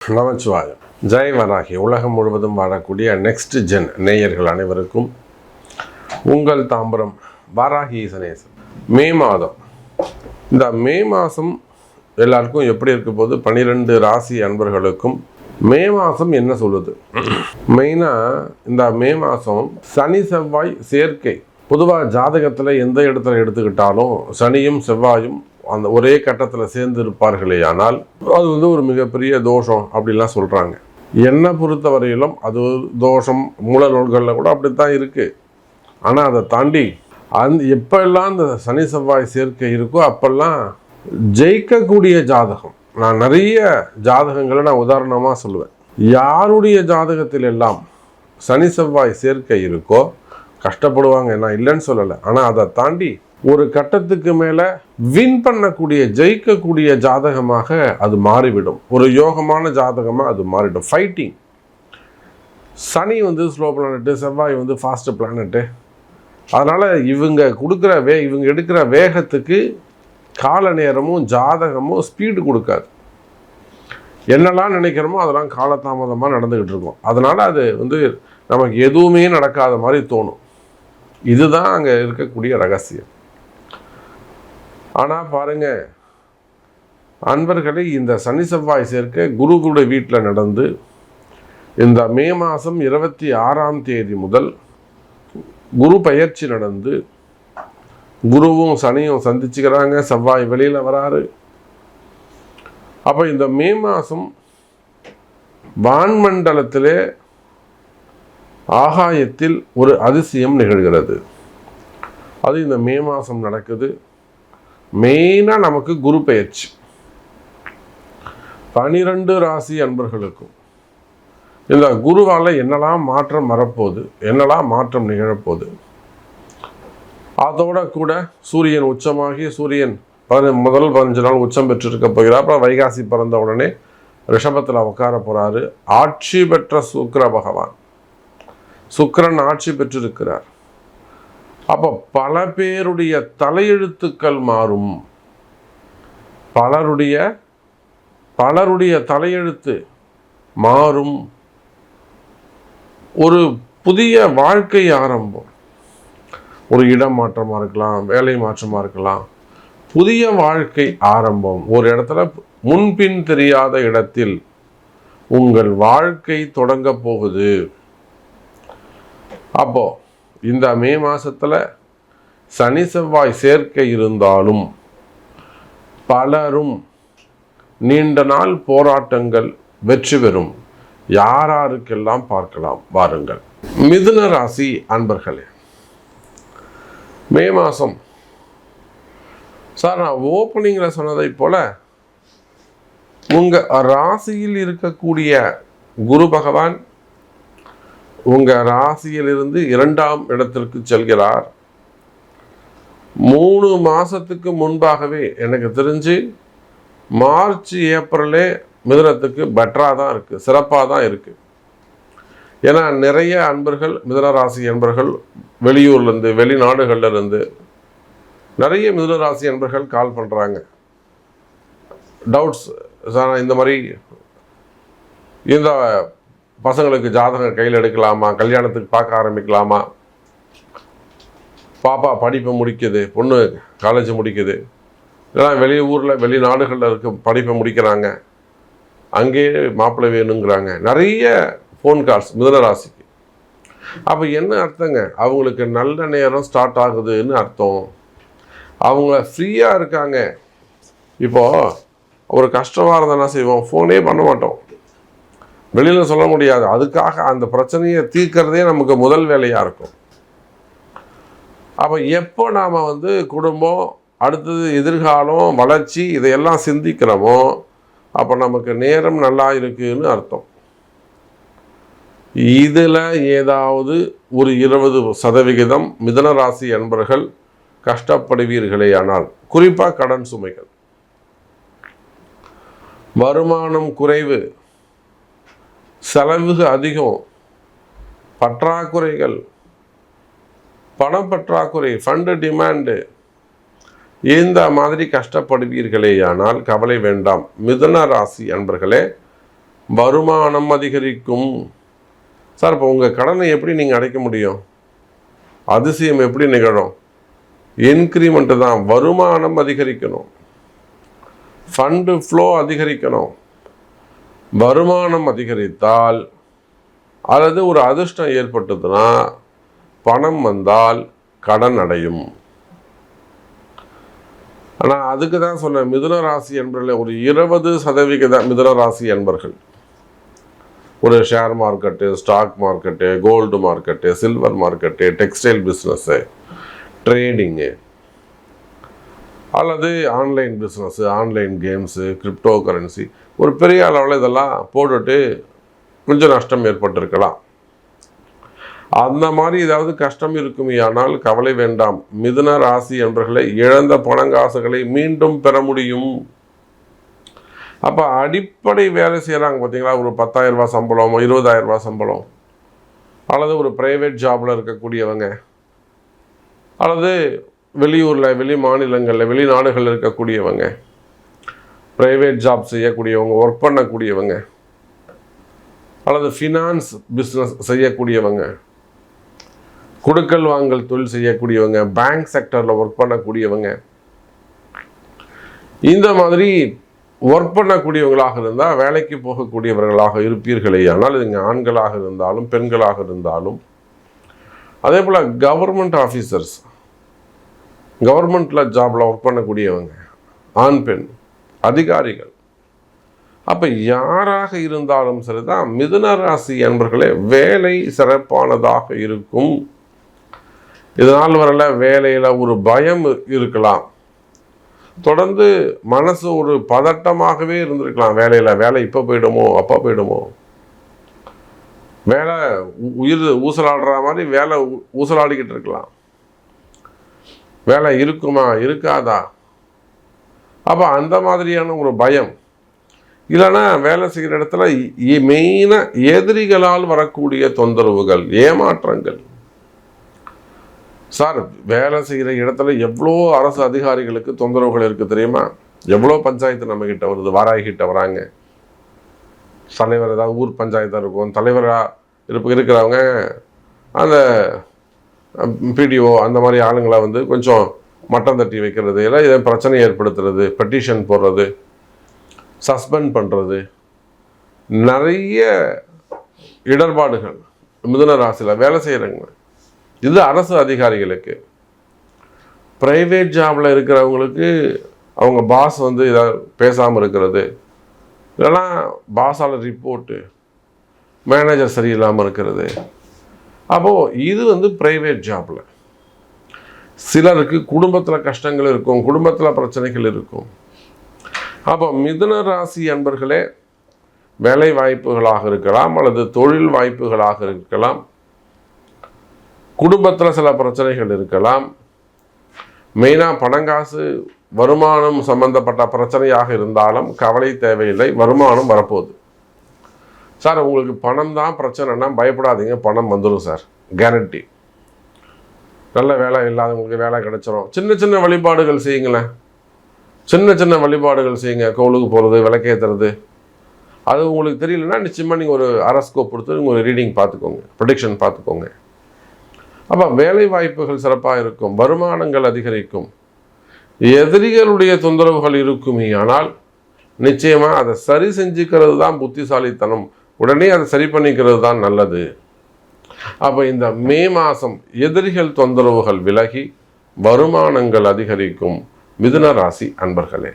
நமச்சிவாயம். ஜெய் வராகி. உலகம் முழுவதும் வாழக்கூடிய நெக்ஸ்ட் ஜென் நேயர்கள் அனைவருக்கும் உங்கள் தாம்பரம் வாராகி ஈசனேசன். மே மாதம், இந்த மே மாதம் எல்லாருக்கும் எப்படி இருக்க போது 12 ராசி அன்பர்களுக்கும் மே மாதம் என்ன சொல்லுது? மெயினாக இந்த மே மாதம் சனி செவ்வாய் சேர்க்கை. பொதுவாக ஜாதகத்தில் எந்த இடத்துல எடுத்துக்கிட்டாலும் சனியும் செவ்வாயும் அந்த ஒரே கட்டத்தில் சேர்ந்து இருப்பார்களே, ஆனால் அது ஒரு மிகப்பெரிய தோஷம் அப்படிலாம் சொல்கிறாங்க. என்னை பொறுத்த வரையிலும் அது தோஷம் மூல நூல்களில் கூட அப்படித்தான் இருக்குது. ஆனால் அதை தாண்டி எப்பெல்லாம் இந்த சனி செவ்வாய் சேர்க்கை இருக்கோ அப்பெல்லாம் ஜெயிக்கக்கூடிய ஜாதகம். நான் நிறைய ஜாதகங்களை நான் உதாரணமாக சொல்லுவேன். யாருடைய ஜாதகத்தில் எல்லாம் சனி செவ்வாய் சேர்க்கை இருக்கோ கஷ்டப்படுவாங்க, நான் இல்லைன்னு சொல்லலை. ஆனால் அதை தாண்டி ஒரு கட்டத்துக்கு மேலே வின் பண்ணக்கூடிய ஜெயிக்கக்கூடிய ஜாதகமாக அது மாறிவிடும். ஒரு யோகமான ஜாதகமாக அது மாறிடும். ஃபைட்டிங். சனி ஸ்லோ பிளானட்டு, செவ்வாய் ஃபாஸ்ட் பிளானட்டு. அதனால் இவங்க இவங்க எடுக்கிற வேகத்துக்கு கால நேரமும் ஜாதகமும் ஸ்பீடு கொடுக்காது. என்னெல்லாம் நினைக்கிறோமோ அதெல்லாம் காலதாமதமாக நடந்துக்கிட்டு இருக்கும். அதனால் அது நமக்கு எதுவுமே நடக்காத மாதிரி தோணும். இதுதான் அங்கே இருக்கக்கூடிய ரகசியம். ஆனால் பாருங்க அன்பர்களே, இந்த சனி செவ்வாய் சேர்க்கை குருவுடைய வீட்டில் நடந்து இந்த மே மாதம் 26ஆம் தேதி முதல் குரு பயிற்சி நடந்து குருவும் சனியும் சந்திச்சுக்கிறாங்க. செவ்வாய் வெளியில் வராரு. அப்போ இந்த மே மாதம் வான்மண்டலத்திலே ஆகாயத்தில் ஒரு அதிசயம் நிகழ்கிறது. அது இந்த மே மாதம் நடக்குது. மெயினாக நமக்கு குரு பெயர்ச்சி. 12 ராசி அன்பர்களுக்கும் இந்த குருவால் என்னெல்லாம் மாற்றம் வரப்போகுது, என்னெல்லாம் மாற்றம் நிகழப்போகுது. அதோட கூட சூரியன் உச்சமாகி சூரியன் முதல் 15 நாள் உச்சம் பெற்றிருக்க போகிறார். அப்புறம் வைகாசி பிறந்த உடனே ரிஷபத்தில் உட்கார போகிறாரு. ஆட்சி பெற்ற சுக்கிர பகவான், சுக்கிரன் ஆட்சி பெற்றிருக்கிறார். அப்போ பல பேருடைய தலையெழுத்துக்கள் மாறும். பலருடைய தலையெழுத்து மாறும். ஒரு புதிய வாழ்க்கை ஆரம்பம். ஒரு இடம் மாற்றமாக இருக்கலாம், வேலை மாற்றமாக இருக்கலாம். புதிய வாழ்க்கை ஆரம்பம். ஒரு இடத்துல முன்பின் தெரியாத இடத்தில் உங்கள் வாழ்க்கை தொடங்க போகுது. அப்போ இந்த மே மாதத்தில் சனி செவ்வாய் சேர்க்கை இருந்தாலும் பலரும் நீண்ட நாள் போராட்டங்கள் வெற்றி பெறும். யாருக்கெல்லாம் பார்க்கலாம் வாருங்கள். மிதுன ராசி அன்பர்களே, மே மாதம் சார், நான் ஓப்பனிங்கில் சொன்னதை போல உங்கள் ராசியில் இருக்கக்கூடிய குரு பகவான் உங்கள் ராசியிலிருந்து 2ஆம் இடத்திற்கு செல்கிறார். 3 மாதத்துக்கு முன்பாகவே எனக்கு தெரிஞ்சு மார்ச் ஏப்ரலே மிதுனத்துக்கு பெட்டராக தான் இருக்குது, சிறப்பாக தான் இருக்குது. ஏன்னா நிறைய அன்பர்கள், மிதுன ராசி அன்பர்கள் வெளியூர்லேருந்து வெளிநாடுகள்லேருந்து நிறைய மிதுன ராசி அன்பர்கள் கால் பண்ணுறாங்க. டவுட்ஸ் சார், இந்த மாதிரி இந்த பசங்களுக்கு ஜாதகம் கையில் எடுக்கலாமா, கல்யாணத்துக்கு பார்க்க ஆரம்பிக்கலாமா, பாப்பா படிப்பை முடிக்குது, பொண்ணு காலேஜ் முடிக்குது, இல்லைனா வெளியூரில் வெளிநாடுகளில் இருக்க படிப்பை முடிக்கிறாங்க, அங்கேயே மாப்பிள்ளை வேணுங்கிறாங்க. நிறைய ஃபோன் கால்ஸ் மிதுன ராசிக்கு. அப்போ என்ன அர்த்தங்க? அவங்களுக்கு நல்ல நேரம் ஸ்டார்ட் ஆகுதுன்னு அர்த்தம். அவங்க ஃப்ரீயாக இருக்காங்க. இப்போது ஒரு கஷ்டமாக இருந்தால் என்ன செய்வோம்? ஃபோனே பண்ண மாட்டோம், வெளியில் சொல்ல முடியாது. அதுக்காக அந்த பிரச்சனையை தீர்க்கிறதே நமக்கு முதல் வேலையாக இருக்கும். அப்போ எப்போ நாம் குடும்பம், அடுத்தது எதிர்காலம், வளர்ச்சி இதையெல்லாம் சிந்திக்கிறோமோ அப்போ நமக்கு நேரம் நல்லா இருக்குன்னு அர்த்தம். இதில் ஏதாவது ஒரு 20% மிதுன ராசி அன்பர்கள் கஷ்டப்படுவீர்களே. ஆனால் குறிப்பாக கடன் சுமைகள், வருமானம் குறைவு, செலவு அதிகம், பற்றாக்குறைகள், பணப்பற்றாக்குறை, ஃபண்டு டிமாண்டு, இந்த மாதிரி கஷ்டப்படுவீர்களேயானால் கவலை வேண்டாம். மிதுன ராசி அன்பர்களே, வருமானம் அதிகரிக்கும். சார் இப்போ உங்கள் கடனை எப்படி நீங்கள் அடைக்க முடியும்? அதிசயம் எப்படி நிகழும்? இன்க்ரிமெண்ட் தான். வருமானம் அதிகரிக்கணும், ஃபண்டு ஃப்ளோ அதிகரிக்கணும். வருமானம் அதிகரித்தால் அல்லது ஒரு அதிர்ஷ்டம் ஏற்பட்டதுன்னா பணம் வந்தால் கடன் அடையும். ஆனால் அதுக்கு தான் சொன்னேன், மிதுன ராசி என்பவர்கள் ஒரு 20% மிதுன ராசி என்பர்கள் ஒரு share market, stock market, gold market, silver market, textile business, trading அல்லது online business, online games, crypto currency ஒரு பெரிய அளவில் இதெல்லாம் போட்டுட்டு கொஞ்சம் நஷ்டம் ஏற்பட்டிருக்கலாம். அந்த மாதிரி ஏதாவது கஷ்டம் இருக்குமே ஆனால் கவலை வேண்டாம். மிதுன ராசி என்பவர்களை இழந்த பணங்காசுகளை மீண்டும் பெற முடியும். அப்போ அடிப்படை வேலை செய்கிறாங்க பார்த்தீங்களா, ஒரு 10,000 ரூபாய் சம்பளம், 20,000 ரூபாய் சம்பளம், அல்லது ஒரு ப்ரைவேட் ஜாபில் இருக்கக்கூடியவங்க, அல்லது வெளியூரில், வெளி மாநிலங்களில், வெளிநாடுகளில் இருக்கக்கூடியவங்க, ப்ரைவேட் ஜாப் செய்யக்கூடியவங்க, ஒர்க் பண்ணக்கூடியவங்க, அல்லது ஃபினான்ஸ் பிஸ்னஸ் செய்யக்கூடியவங்க, கொடுக்கல் வாங்கல் தொழில் செய்யக்கூடியவங்க, பேங்க் செக்டரில் ஒர்க் பண்ணக்கூடியவங்க, இந்த மாதிரி ஒர்க் பண்ணக்கூடியவங்களாக இருந்தால் வேலைக்கு போகக்கூடியவர்களாக இருப்பீர்களே. ஆனால் இதுங்க ஆண்களாக இருந்தாலும் பெண்களாக இருந்தாலும், அதே போல் கவர்மெண்ட் ஆஃபீஸர்ஸ், கவர்மெண்ட்டில் ஜாபில் ஒர்க் பண்ணக்கூடியவங்க, ஆண் பெண் அதிகாரிகள், அப்போ யாராக இருந்தாலும் சரிதான், மிதுன ராசி என்பவர்களே வேலை சிறப்பானதாக இருக்கும். இதனால் வரல வேலையில் ஒரு பயம் இருக்கலாம், தொடர்ந்து மனசு ஒரு பதட்டமாகவே இருந்திருக்கலாம். வேலை இப்போ போயிடுமோ, அப்போ போயிடுமோ, வேலை உயிர் ஊசலாடுற மாதிரி வேலை ஊசலாடிக்கிட்டு இருக்கலாம். வேலை இருக்குமா இருக்காதா, அப்போ அந்த மாதிரியான ஒரு பயம். இல்லைன்னா வேலை செய்கிற இடத்துல மெயினாக எதிரிகளால் வரக்கூடிய தொந்தரவுகள், ஏமாற்றங்கள். சார் வேலை செய்கிற இடத்துல எவ்வளோ அரசு அதிகாரிகளுக்கு தொந்தரவுகள் இருக்குது தெரியுமா? எவ்வளோ பஞ்சாயத்து நம்மக்கிட்ட வருது, வாராய்கிட்ட வராங்க. தலைவர் ஏதாவது ஊர் பஞ்சாயத்தாக இருக்கும், தலைவராக இருக்கிறவங்க அந்த பிடிஓ அந்த மாதிரி ஆளுங்களை வந்து கொஞ்சம் மட்டம் தட்டி வைக்கிறது, இல்லை இதை பிரச்சனை ஏற்படுத்துறது, பெட்டிஷன் போடுறது, சஸ்பெண்ட் பண்ணுறது, நிறைய இடர்பாடுகள் மிதுன ராசியில் வேலை செய்கிறவங்க. இது அரசு அதிகாரிகளுக்கு. ப்ரைவேட் ஜாபில் இருக்கிறவங்களுக்கு அவங்க பாஸ் வந்து இதாக பேசாமல் இருக்கிறது, இல்லைன்னா பாஸால் ரிப்போர்ட்டு, மேனேஜர் சரியில்லாமல் இருக்கிறது. அப்போது இது வந்து ப்ரைவேட் ஜாபில். சிலருக்கு குடும்பத்தில் கஷ்டங்கள் இருக்கும், குடும்பத்தில் பிரச்சனைகள் இருக்கும். அப்போ மிதுன ராசி அன்பர்களே வேலை வாய்ப்புகளாக இருக்கலாம், அல்லது தொழில் வாய்ப்புகளாக இருக்கலாம், குடும்பத்தில் சில பிரச்சனைகள் இருக்கலாம், மெயினாக பணங்காசு வருமானம் சம்பந்தப்பட்ட பிரச்சனையாக இருந்தாலும் கவலை தேவையில்லை, வருமானம் வரப்போகுது. சார் உங்களுக்கு பணம் தான் பிரச்சனைனா பயப்படாதீங்க, பணம் வந்துடும் சார், கேரண்டி. நல்ல வேலை இல்லாதவங்களுக்கு வேலை கிடைச்சிடும். சின்ன சின்ன வழிபாடுகள் செய்யுங்களேன், சின்ன சின்ன வழிபாடுகள் செய்யுங்க. கோவிலுக்கு போகிறது, விளக்கேற்றுறது, அது உங்களுக்கு தெரியலன்னா நிச்சயமாக நீங்கள் ஒரு அரஸ்கோப் கொடுத்து நீங்கள் ஒரு ரீடிங் பார்த்துக்கோங்க, ப்ரெடிக்ஷன் பார்த்துக்கோங்க. அப்போ வேலை வாய்ப்புகள் சிறப்பாக இருக்கும், வருமானங்கள் அதிகரிக்கும். எதிரிகளுடைய தொந்தரவுகள் இருக்குமே ஆனால் நிச்சயமாக அதை சரி செஞ்சுக்கிறது தான் புத்திசாலித்தனம், உடனே அதை சரி பண்ணிக்கிறது தான் நல்லது. அப்போ இந்த மே மாதம் எதிரிகள் தொந்தரவுகள் விலகி வருமானங்கள் அதிகரிக்கும் மிதுன ராசி அன்பர்களே.